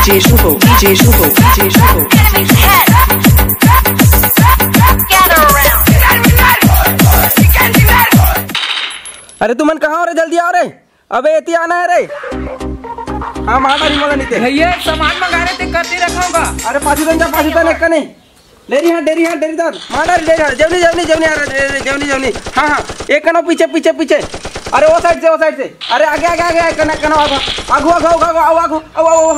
DJ Shugo, DJ Shugo, DJ Shugo, DJ Shugo. अरे तुमन कहाँ हो रे? जल्दी आओ रे। अबे एती आना है रे। हाँ महादारी मोला नीचे भैया सामान मंगा रहे थे, करती रखूंगा। अरे पासी तन जा, पासी तन एक नहीं डेरी हाँ दाद महादारी डेरी हाँ जवनी हाँ हाँ एक कनो पीछे पीछे पीछे। अरे वो साइड से अरे आगे कना कनो आगू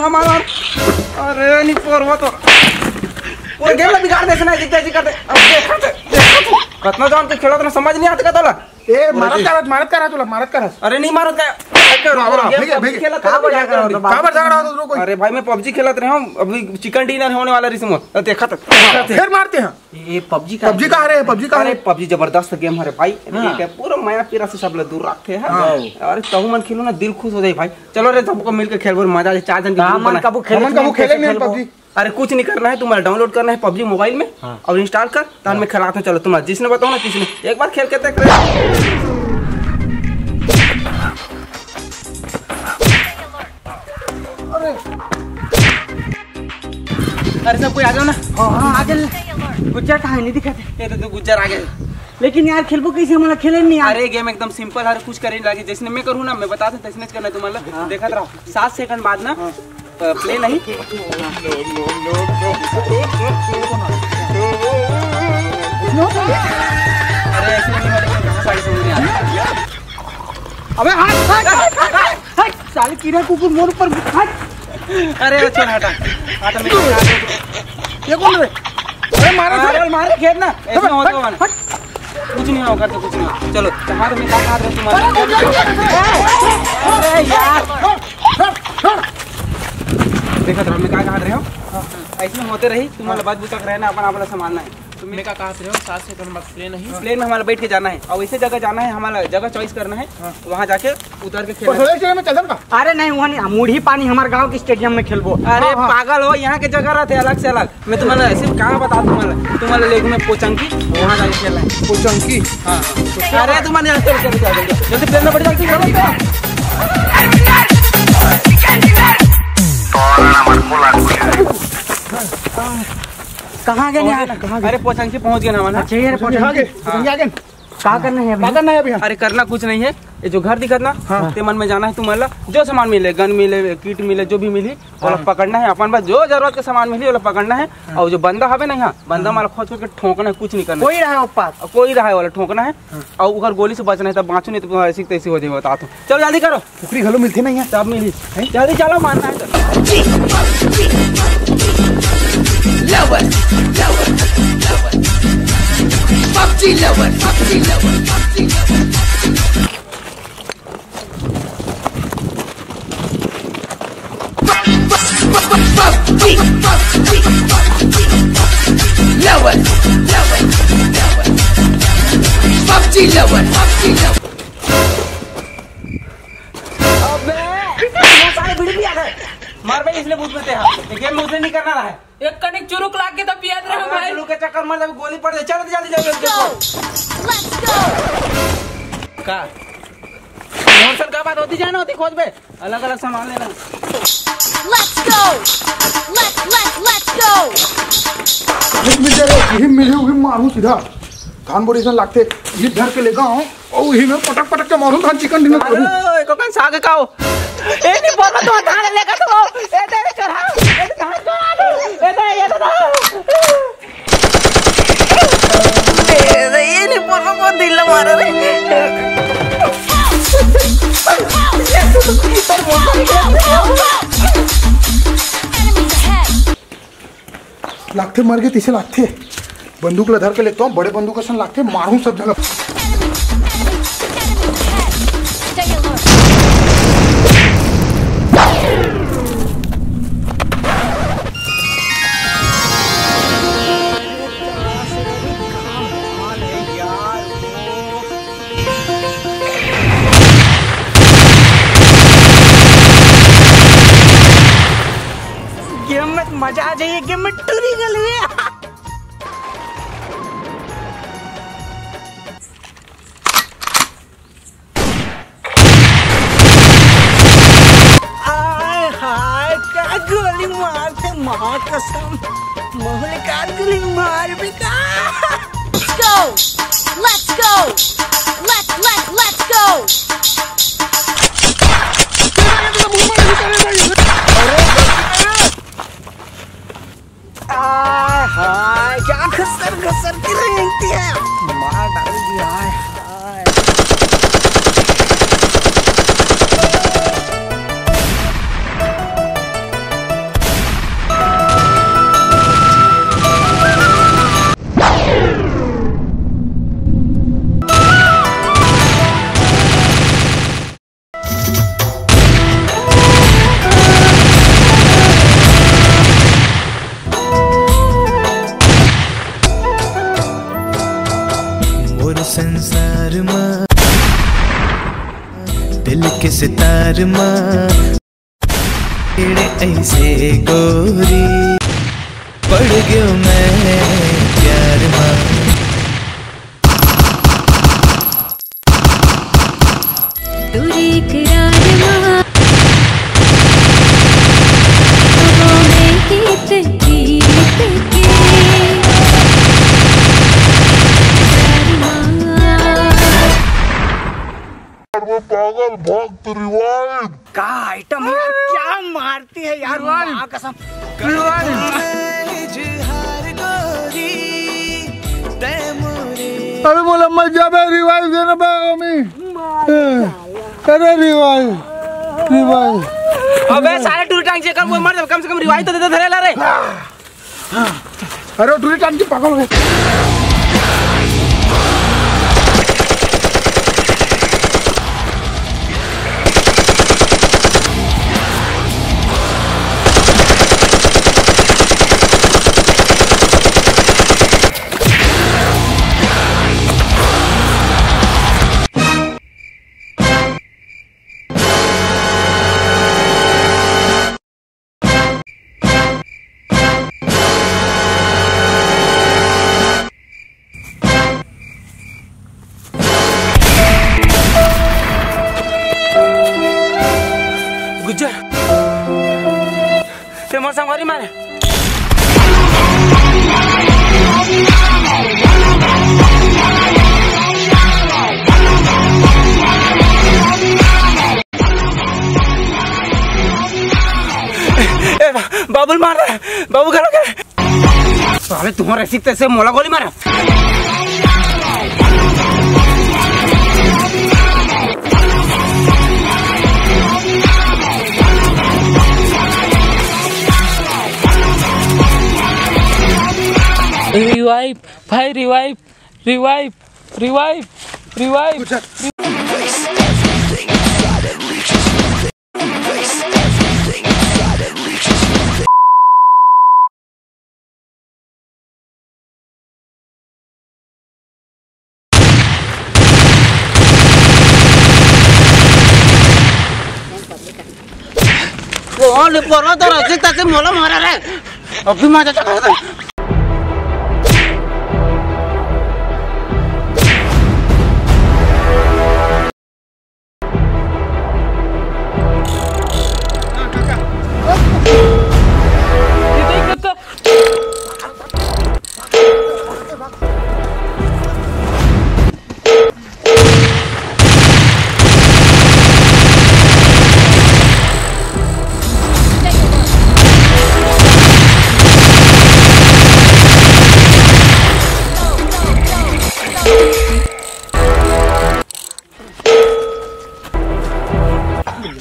हम अरे नहीं पोरवा तो पूरे गेम में बिगाड़ देना है। जितना करते कतना जान के खेलो तो समझ नहीं आता तोला। ए मारत करा तुला। अरे नहीं मारत का अरे भाई मैं पबजी खेलत रहा हूँ, अभी चिकन डिनर होने वाला रिसमो देखा तो फिर मारते हैं। ये पबजी का पबजी जबरदस्त गेम है भाई। पूरा माया पीरा से सब लोग दूर रखते हैं। अरे तहु मन खेलो ना, दिल खुश हो जाए भाई। चलो रे सबको मिलकर खेल मजा आ, 4 जन कबू खेले। अरे कुछ नहीं करना है, तुम्हारा डाउनलोड करना है पबजी मोबाइल में और इंस्टॉल कर तान में खिलाता हूँ। चलो तुम्हारा जिसने बताओ ना, किसने एक बार खेल के देख रहे। अरे सब कोई आ जाओ ना। हाँ आ गए। गुज्जर कहाँ नहीं दिखाते? ये तो गुज्जर आ गए। लेकिन यार खेलबो कैसे? हमारा खेले नहीं यार। अरे गेम एकदम सिंपल है, कुछ करने लगे जैसे मैं करूँ ना, मैं बता दूं तैसे करना तुम्हारा। देखा रहो 7 सेकंड बाद ना प्ले नहीं। अरे ऐसे नहीं वाले सारी समझ नहीं आती। अबे हट साले कीड़ा कुकुर मोर पर हट। अरे छोड़ हटा मैं ये कौन रे? अरे मारे खेत ना ऐसे होता है। कुछ नहीं होगा तो कुछ नहीं होगा। चलो हाथ में हाथ रहे तुम्हारे। अरे यार देखा तो मैं क्या कहा रहे हो, ऐसे होते रही। तुम्हारा बात बुतक रहना, अपना संभालना है। तुमने क्या कहा रहे हो? 7 सेकंड बाद प्लेन में हमारा बैठ के जाना है और वैसे जगह जाना है, हमारा जगह चॉइस करना है। वहाँ जाके उतर के खेलना। अरे नहीं वहाँ नहीं, मुढ़ी पानी हमारे गांव के स्टेडियम में खेलबो। अरे पागल हो, यहाँ के जगह रहते अलग से अलग। मैं तुम्हारा सिर्फ कहाँ बता तुम्हारा लेग में पोचंकी, वहाँ जाके खेलना है। पोचंकी? हाँ अरे तुम्हारे जल्दी प्लेन में बैठ जाओ। कहाँ गए यार? अरे पोचंकी पहुँच गए ना हमारा। क्या करना है अभी? अरे करना कुछ नहीं है, ये जो घर दिखत ना ते मन में जाना है। तुम्हारा जो सामान मिले, गन मिले, किट मिले, जो भी मिली वो पकड़ना है। अपन पास जो जरूरत के सामान मिली वो पकड़ना है। और जो बंदा है ना, यहाँ बंदा माला खोज करके ठोकना है, कुछ नहीं करना। कोई रहा है वाला ठोकना है और उधर गोली से बचना है। तब बाँचो नहीं तो ऐसी तैसी हो जाए। बता दो चलो जल्दी करो। टुकड़ी घलो मिलती नहीं है, सब मिली। जल्दी चलो, मानना है PUBG lover, PUBG lover, PUBG lover. PUBG lover, PUBG lover. अबे ये सारे वीडियो भी आ गए। मार भाई इसलिए पूछ लेते हैं, गेम में उसे नहीं करना है। एक कनिक चुरुक लाग के तो पियाद रहे भाई। चुरुक के चक्कर में जब गोली पड़ जाए। चलो जल्दी का मोशन का बात होती जाना होती खोज पे अलग अलग सामान लेना। Let's go. मिले मारू सीधा धान बोरी से लागते ये घर के लेगा हूं और वही में पटक के मारू धान चिकन डिनर करूं। अरे कोकन साग खाओ। ए नहीं बोल तो धान लेगा तो ए तेरे चढ़ा ए धान को ए दे ये तो ये नहीं बोल को दिल मार रे। लागते मर गए तीसरे लागते बंदूक लधर के लेता हूँ बड़े बंदूक सन लागते मारू सब जगह। गेम में मजा आ जाइए, गेम में टूरी गली है। माँ कसम मोहले काट गली मार भी का Let's go! Let's go! हाय क्या घसर घसर की रेंगती है मार डाल दिया हाय संसार माँ दिल के सितार माँ ऐसे गोरी पड़ गयो मैं प्यार माँ दूरी करार माँ में गीत गीत के वो पागल भक्त रिवाइव का आइटम यार क्या मारती है यार माँ कसम अरे बोला मत जा बे रिवाइव देना बे हमें अरे रिवाइव अबे सारे टूरी टांग चेक कर वो मर कम से कम रिवाइव तो दे धरे ला रे अरे टूरी टांग की पागल हो गए गुज्जर ते मोर संग मारे बाबुल मार रहा है बाबू खड़ा कर साले तुम्हारे सीखते से मोला गोली मारा रिवाइव भाई रिवाइव ले पोरा तो रसिक तक मोला मारा रे अभी मजा चला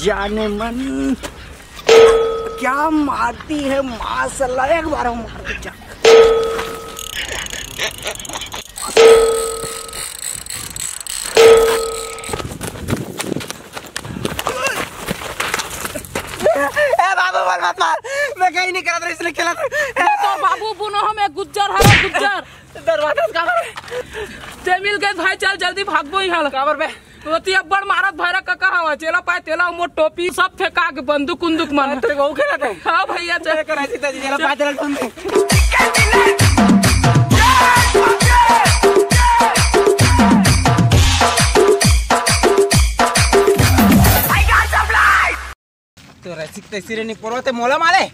जाने मन क्या मारती है माशाल्लाह एक बार मार के जा मत मार मैं कहीं नहीं करा था इसलिए खेला था तो बाबू बुनो हमें गुज्जर हरा गुज्जर दरवाजा काबर ते मिल गए भाई चल जल्दी भागबो यहाँ काबर बे ओती अब्बड़ मारत भैरा का हवा चेला पाए तेला मोर टोपी सब फेंका के बंदूक उंदूक मार तेरे को खेला था हां भैया चल कर ऐसी तेजी जरा पाँच चल तुम तो रसिक तैसी रे नहीं पड़ो ते मोला मारे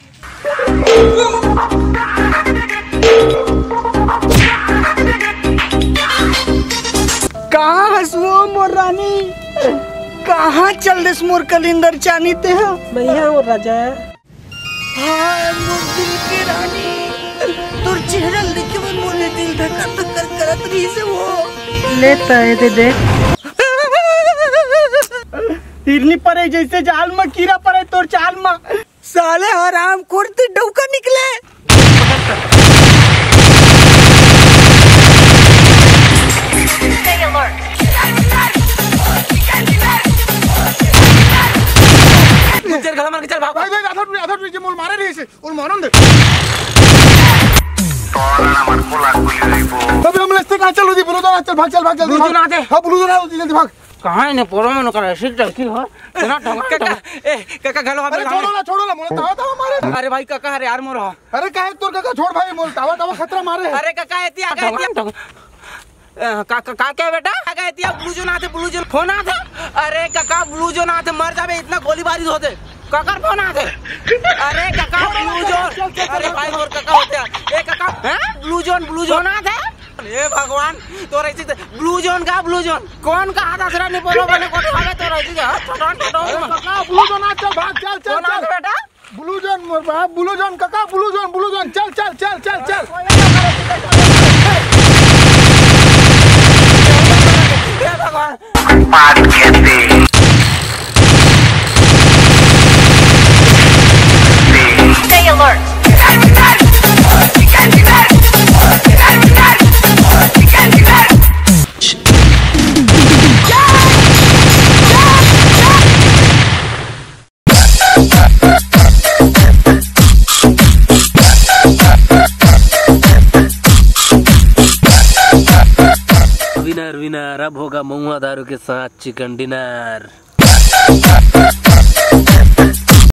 कहाँ हसुओ मोर रानी, कहाँ चल देस मोर कलिंदर चानी ते हो भैया वो राजा हाय मोर दिल के रानी, तोर चेहरा देखे में मोरे दिल धक्का धक्का करत रही से वो लेता है दे दे हिरनी पड़े जैसे जाल में कीड़ा पड़े तोर चाल में साले हराम खोर ते डौका निकले। चल गला मार के चल भाग भाई भाई आधा टूट मोल मारे रही से और मारन दे। अबे हम लेते कहां चल रही बोलो तो चल भाग जल्दी ब्लू जोन आते। हां ब्लू जोन आ जल्दी भाग। कहां है ने पोरो में न कर सिट की हो ना ढंगा काका ए काका गलो अरे छोड़ो ना मोल तावा मारे। अरे भाई काका अरे यार मोर अरे काहे तोर काका छोड़ भाई मोल तावा खतरा मारे। अरे काका एतिया काका का क्या बेटा काका एतिया ब्लू जोन आते ब्लू जोन फोन आते। अरे काका ब्लू जोन आते मर जाबे इतना गोलीबारी होते काका फोन आते। अरे काका ब्लू जोन अरे भाई मोर काका होते ए काका हैं ब्लू जोन आते। ए भगवान तोरा ऐसे ब्लू जोन कौन का हाथ असरा नहीं बोलो बने कोठे आवे तोरा ऐसे छोटन काका ब्लू जोन आ चल भाग चल बेटा ब्लू जोन मोर बाप ब्लू जोन काका ब्लू जोन चल ए भगवान Stay alert. विनर अब होगा महुआ दारू के साथ चिकन डिनर।